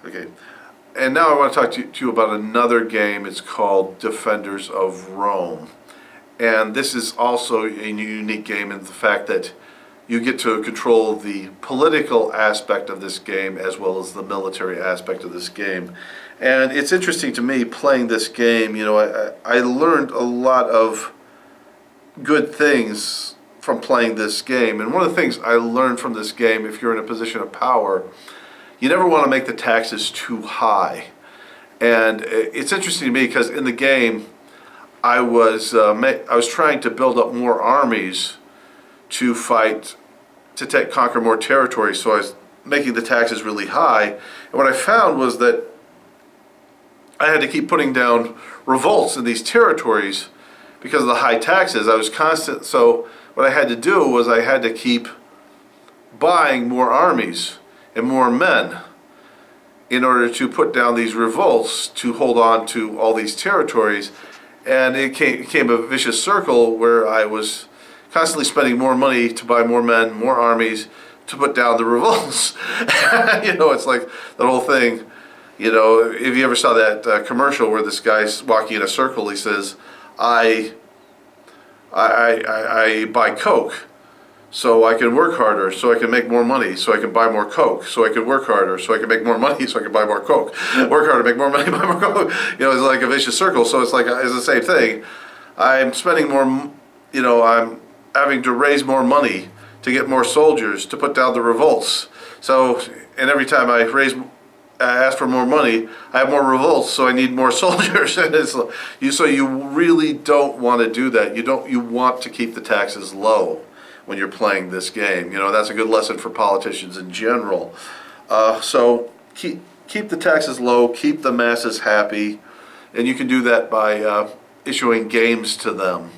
Okay. And now I want to talk to you about another game. It's called Defenders of Rome. And this is also a unique game in the fact that you get to control the political aspect of this game as well as the military aspect of this game. And it's interesting to me playing this game. I learned a lot of good things from playing this game. And one of the things I learned from this game, if you're in a position of power, you never want to make the taxes too high. And it's interesting to me because in the game, I was trying to build up more armies to fight, to conquer more territory. So I was making the taxes really high. And what I found was that I had to keep putting down revolts in these territories because of the high taxes. I was constant. So what I had to do was I had to keep buying more armies and more men in order to put down these revolts to hold on to all these territories. And it became a vicious circle where I was constantly spending more money to buy more men, more armies to put down the revolts. It's like the whole thing. If you ever saw that commercial where this guy's walking in a circle, he says, I buy Coke so I can work harder, so I can make more money, so I can buy more Coke, so I can work harder, so I can make more money, so I can buy more Coke. Work harder, make more money, buy more Coke. It's like a vicious circle. So it's the same thing. I'm spending more, I'm having to raise more money to get more soldiers to put down the revolts. So, and every time I ask for more money, I have more revolts, so I need more soldiers. And so you really don't want to do that. You want to keep the taxes low when you're playing this game. That's a good lesson for politicians in general. So keep the taxes low, keep the masses happy, and you can do that by issuing games to them,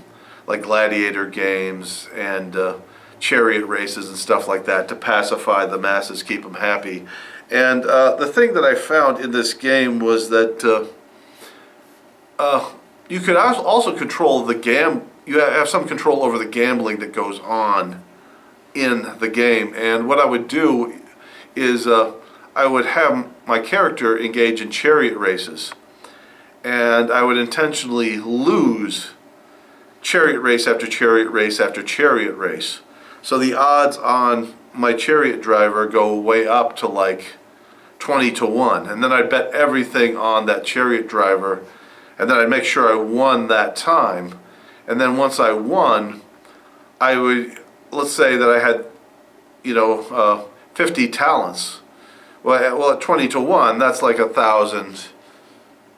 like gladiator games and chariot races and stuff like that, to pacify the masses, keep them happy. And the thing that I found in this game was that you could also control the you have some control over the gambling that goes on in the game. And what I would do is I would have my character engage in chariot races, and I would intentionally lose chariot race after chariot race after chariot race. So the odds on my chariot driver go way up to like 20 to 1. And then I'd bet everything on that chariot driver, and then I'd make sure I won that time. And then once I won, I would, let's say that I had, 50 talents. Well, at 20 to 1, that's like 1,000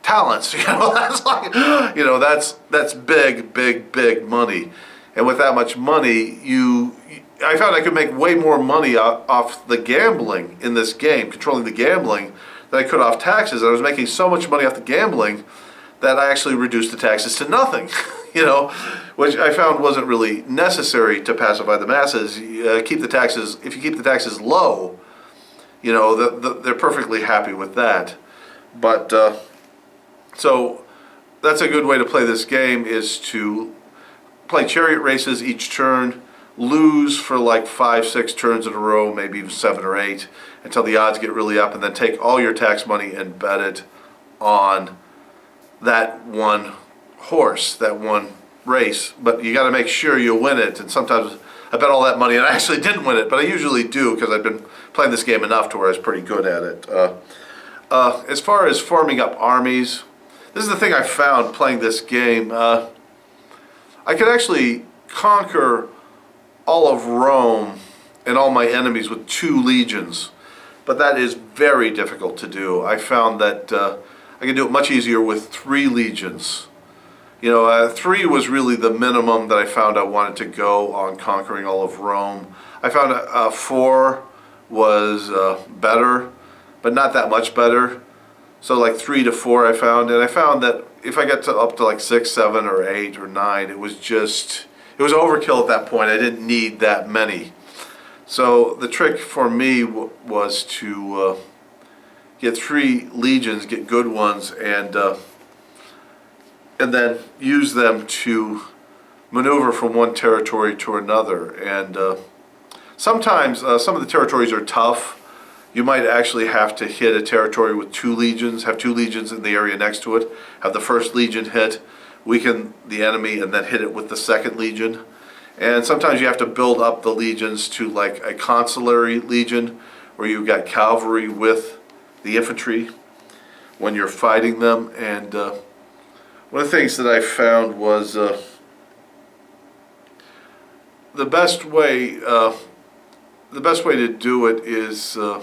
talents. That's like, that's big money. And with that much money, I found I could make way more money off the gambling in this game, controlling the gambling, than I could off taxes. I was making so much money off the gambling that I actually reduced the taxes to nothing, which I found wasn't really necessary to pacify the masses. If you keep the taxes low, they're perfectly happy with that. But so that's a good way to play this game, is to play chariot races each turn, lose for like 5, 6 turns in a row, maybe even 7 or 8, until the odds get really up, and then take all your tax money and bet it on that one horse, that one race. But you got to make sure you win it. And sometimes I bet all that money and I actually didn't win it, but I usually do because I've been playing this game enough to where I was pretty good at it. As far as forming up armies, this is the thing I found playing this game. I could actually conquer all of Rome and all my enemies with 2 legions, but that is very difficult to do. I found that I can do it much easier with 3 legions. 3 was really the minimum that I found I wanted to go on conquering all of Rome. I found 4 was better, but not that much better. So like 3 to 4 I found, and I found that if I got up to like 6, 7, or 8, or 9, it was overkill at that point. I didn't need that many. So the trick for me was to get 3 legions, get good ones, and then use them to maneuver from one territory to another. And sometimes some of the territories are tough, you might actually have to hit a territory with 2 legions, have 2 legions in the area next to it, have the first legion hit, weaken the enemy, and then hit it with the second legion. And sometimes you have to build up the legions to like a consularity legion, where you've got cavalry with the infantry when you're fighting them. And one of the things that I found was the best way to do it is to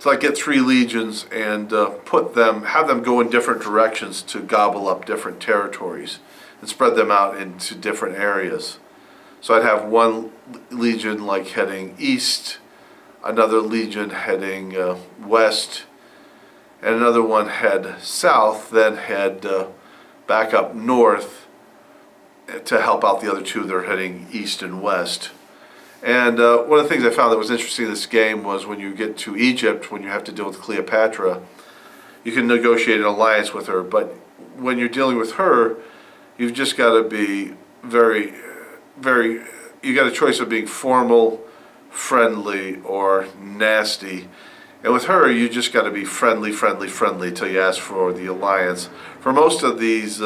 like get 3 legions and have them go in different directions to gobble up different territories and spread them out into different areas. So I'd have one legion like heading east, another legion heading west, and another one head south, then head back up north to help out the other 2 that are heading east and west. And one of the things I found that was interesting in this game was when you get to Egypt, when you have to deal with Cleopatra, you can negotiate an alliance with her, but when you're dealing with her, you've just got to be you got a choice of being formal, friendly, or nasty. And with her, you just got to be friendly till you ask for the alliance. For most of these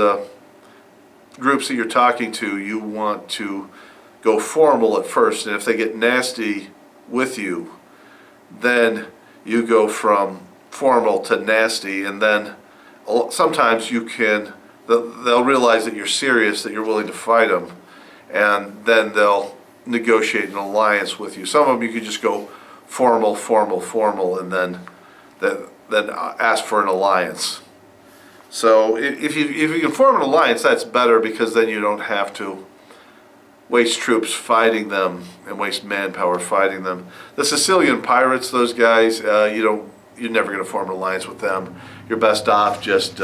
groups that you're talking to, you want to go formal at first, and if they get nasty with you, then you go from formal to nasty, and then sometimes they'll realize that you're serious, that you're willing to fight them, and then they'll negotiate an alliance with you. Some of them you can just go formal, and then ask for an alliance. So if you can form an alliance, that's better, because then you don't have to waste troops fighting them and waste manpower fighting them. The Sicilian pirates, those guys, you're never going to form an alliance with them. You're best off just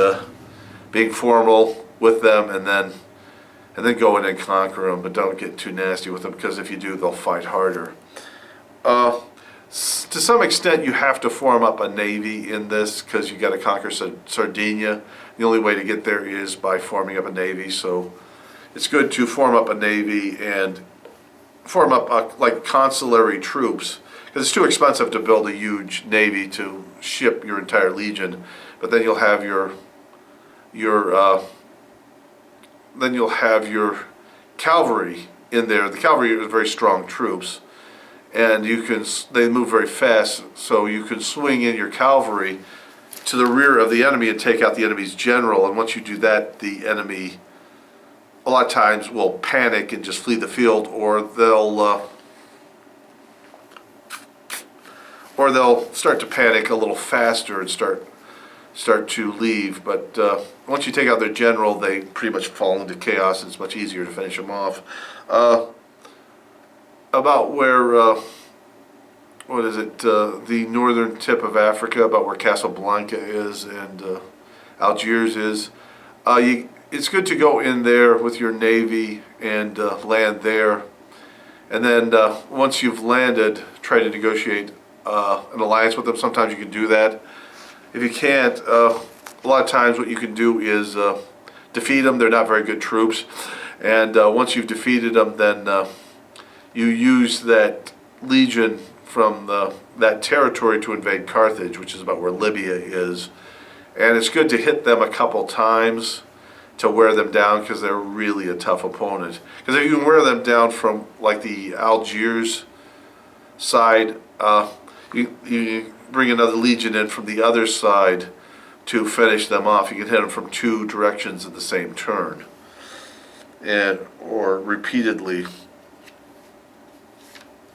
being formal with them and then go in and conquer them, but don't get too nasty with them, because if you do, they'll fight harder. To some extent, you have to form up a navy in this, because you got to conquer Sardinia. The only way to get there is by forming up a navy, so it's good to form up a navy and form up like consularity troops, because it's too expensive to build a huge navy to ship your entire legion. But then you'll have your cavalry in there. The cavalry are very strong troops, and they move very fast, so you can swing in your cavalry to the rear of the enemy and take out the enemy's general. And once you do that, the enemy a lot of times will panic and just flee the field, or they'll start to panic a little faster and start to leave. But once you take out their general, they pretty much fall into chaos, and it's much easier to finish them off. About where the northern tip of Africa, about where Casablanca is and Algiers is, it's good to go in there with your navy and land there, and then once you've landed, try to negotiate an alliance with them. Sometimes you can do that. If you can't, a lot of times what you can do is defeat them. They're not very good troops, and once you've defeated them, then you use that legion from that territory to invade Carthage, which is about where Libya is. And it's good to hit them a couple times to wear them down, because they're really a tough opponent. Because if you can wear them down from like the Algiers side, you bring another legion in from the other side to finish them off. You can hit them from 2 directions at the same turn, or repeatedly.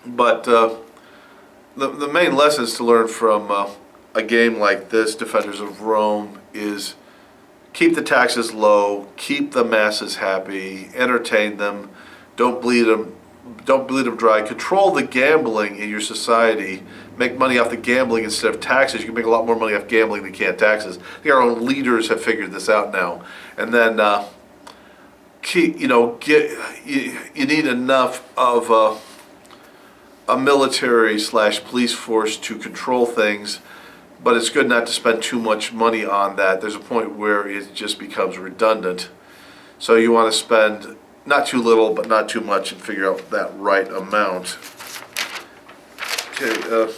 But the main lessons to learn from a game like this, Defenders of Rome, is keep the taxes low, keep the masses happy, entertain them, don't bleed them dry, control the gambling in your society, make money off the gambling instead of taxes. You can make a lot more money off gambling than you can taxes. I think our own leaders have figured this out now. And then you need enough of a military/police force to control things, but it's good not to spend too much money on that. There's a point where it just becomes redundant. So you want to spend not too little, but not too much, and figure out that right amount. Okay.